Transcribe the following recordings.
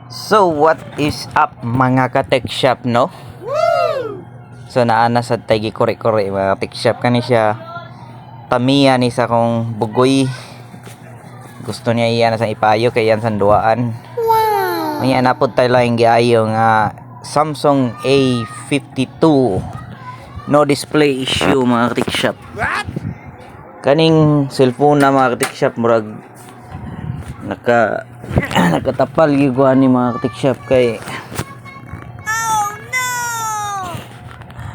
So what is up mga ka-tech shop, no? So naana sa tagi kore-kore mga tech shop kani siya. Tamiya ni sa kong bugoy. Gusto niya iyan sa ipayo kay yan sanduaan. Wow. May anapod tayo lang giayo nga Samsung A52. No display issue mga ka-tech shop. Kaning cellphone na mga ka-tech shop murag nakatapal giguan ni mga ka-tech shop kay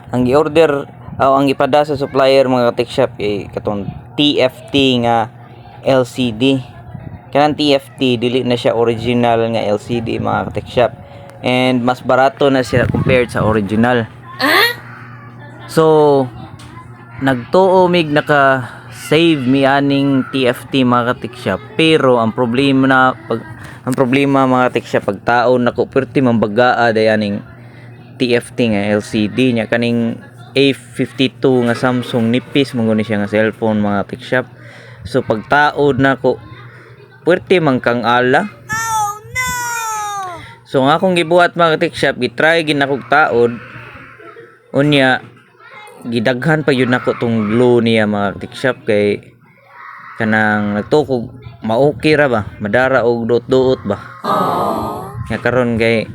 ang i-order ang ipada sa supplier mga ka-tech shop kay katong TFT nga LCD. Kanang TFT dili na siya original nga LCD mga ka-tech shop, and mas barato na siya compared sa original. So nagtuo mig naka save mi aning TFT mga ka-tech shop, pero ang problema mga ka-tech shop pag taon nako perti mambagaa dayaning TFT nga LCD nya kaning A52 nga Samsung nipis mong siya nga cellphone mga ka-tech shop. So pag taod nako perti man kang ala. So nga akong gibuhat mga ka-tech shop, gitry gin akong taod unya gidaghan pa yun ako tong glue niya mga ka-tech shop kay kanang nagtukog ma-okay ra ba madara og duot-duot ba. Nga karon kay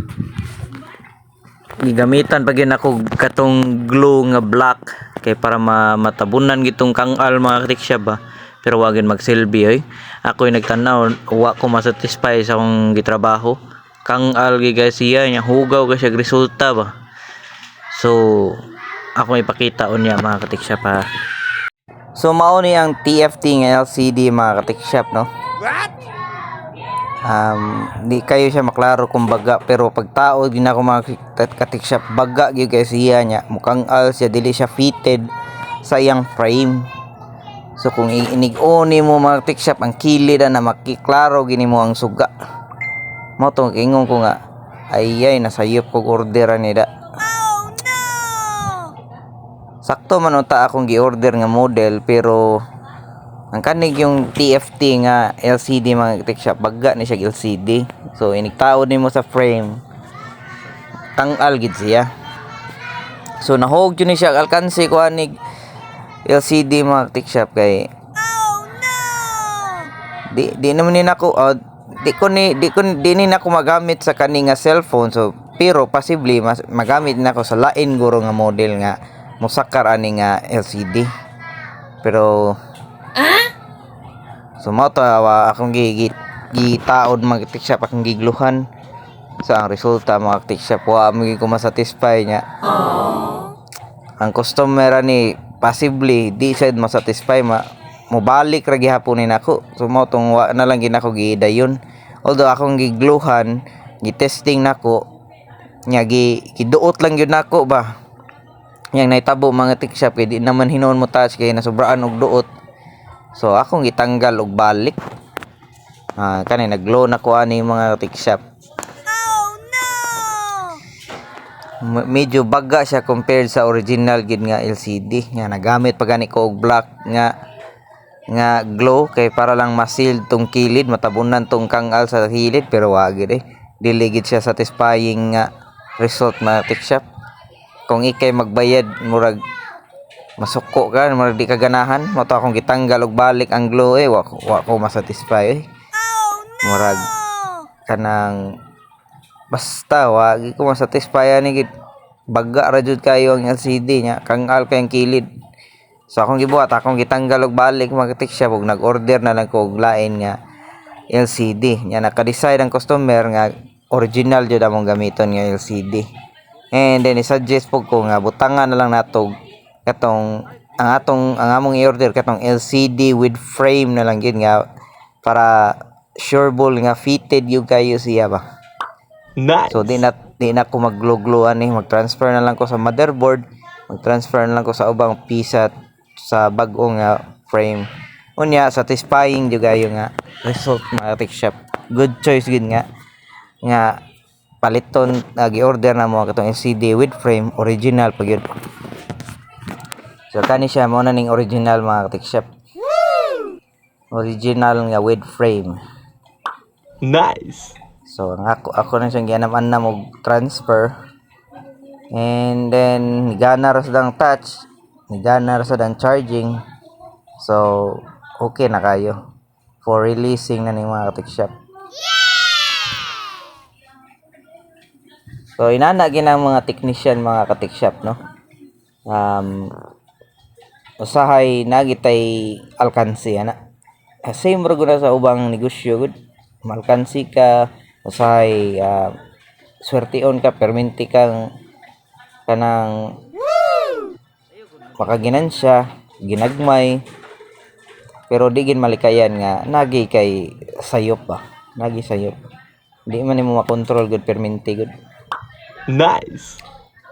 gigamitan pa gyud ako katong glue nga black kay para matabunan gitong kangal mga ka-tech shop ba, pero wagin magsilbi oy. Ako'y nagtanaw wa ko masatisfy sa akong gitrabaho, kangal gigay siya nya hugaw ka siya resulta ba. So ako ipakita unya mga ka-tech shop ha. So mao ni ang TFT nga LCD mga ka-tech shop, no? Di kayo siya maklaro kung baga, pero pag tao din ako mga ka-tech shop baga gyud kay siya nya mukhang al siya, dili siya fitted sa iyang frame. So kung inig-oni mo mga ka-tech shop ang kilid na makiklaro gini mo ang suga. Mo tong ingong ko nga ayay nasayop kog orderan ni da. Sakto man unta akong gi-order nga model, pero ang kanig yung TFT nga LCD mga tech shop baga ni siya LCD. So inigtaod nimo sa frame tangal gid siya. So nahog yun ni siya alkansi ko anig LCD mga tech shop kay di naman ni nako di ni nako magamit sa kani nga cellphone. So pero possibly magamit nako sa lain guro nga model nga musakar ani nga LCD. Pero so mao to akong gitaod mga tech shop akong gigluhan sa ang resulta mga tech shop wa mo ko masatisfy nya. Ang customer ani possibly di sad masatisfy mobalik ra gihapon ni nako. So mao tong wa na lang ginako gidayon, although akong gigluhan gitesting nako nya giduot lang gyud nako ba yang naitabo mga tech shop kay di naman hinuon mo touch kay nasubraan og duot. So akong gitanggal og balik. Kani naglow na ko ani mga tech shop. Medyo baga siya compared sa original gid nga LCD nga nagamit pa gani ko og black nga glow kay para lang ma-seal tong kilid, matabunan tong kangal sa hilid, pero wa gid dili gid siya satisfying nga result mga tech shop. Kung ikay magbayad murag masuko ka, murag di ka ganahan, mo to akong gitanggal og balik ang glow wa ko masatisfy murag kanang basta wagi ko masatisfy ani gid baga ra jud kayo ang LCD nya kangal kay ang kilid. So akong gibuhat akong gitanggal og balik mga tech shop ug nag-order na lang ko og lain nga LCD nya naka-decide ang customer nga original jud among gamiton nga LCD. And then i-suggest po ko nga butangan na lang nato katong ang among i-order katong LCD with frame na lang gid nga para sureball nga fitted yung kayo siya ba. Nice. So di na ko mag-glue ani, mag-transfer na lang ko sa motherboard, mag-transfer na lang ko sa ubang pisa sa bag-o nga frame. Unya satisfying jud kayo nga result mga tech shop. Good choice gid nga paliton gi-order na mo katong LCD with frame original pa gyud. So kani siya mo na ning original mga tech shop. Original nga with frame. Nice. So ako na siyang gianam-anam og transfer. And then gana ra sa touch, gana ra sa charging. So okay na kayo for releasing na ning mga katik shop. So inana ginang mga technician mga katik shop, no. Usahay nagitay alkansi ana. Same ra gud sa ubang negosyo gud. Malkansi ka, usahay swertion ka, perminti kang kanang makaginansya, ginagmay, pero di gin malikayan nga nagi kay sayop ba, nagi sayop, di man nimo makontrol gud perminti gud. Nice.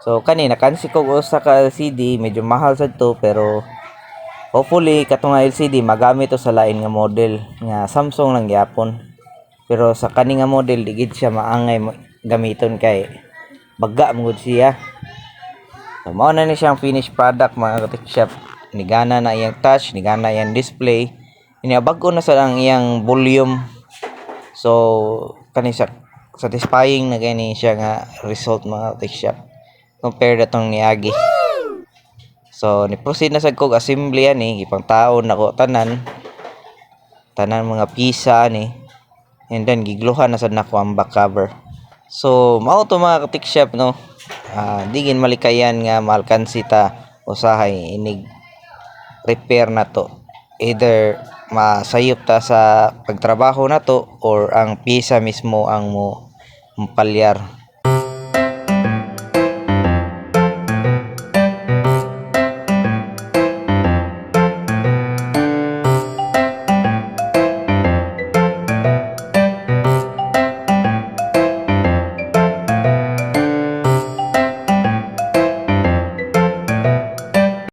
So kani nakansi ko usa ka LCD, medyo mahal sad to, pero hopefully katong nga LCD magamit to sa lain nga model nga Samsung lang gyapon. Pero sa kani nga model di gid siya maangay gamiton kay baga mo gud siya. So, mao na ni siyang finished product mga katik shop. Nigana na iyang touch, nigana iyang display. Iniabag-o na sa ang iyang volume. So kani siya satisfying na gani siya nga result mga katik shop. Compare datong niagi. So ni proceed na sad kog assembly ani, gipang taon nako tanan mga pisa ni. And then gigluhan na sad nako ang back cover. So mao to mga katik shop, no. Di gin malikayan nga malkansi ta usahay inig repair na to. Either masayop ta sa pagtrabaho na to or ang pisa mismo ang mo palyar.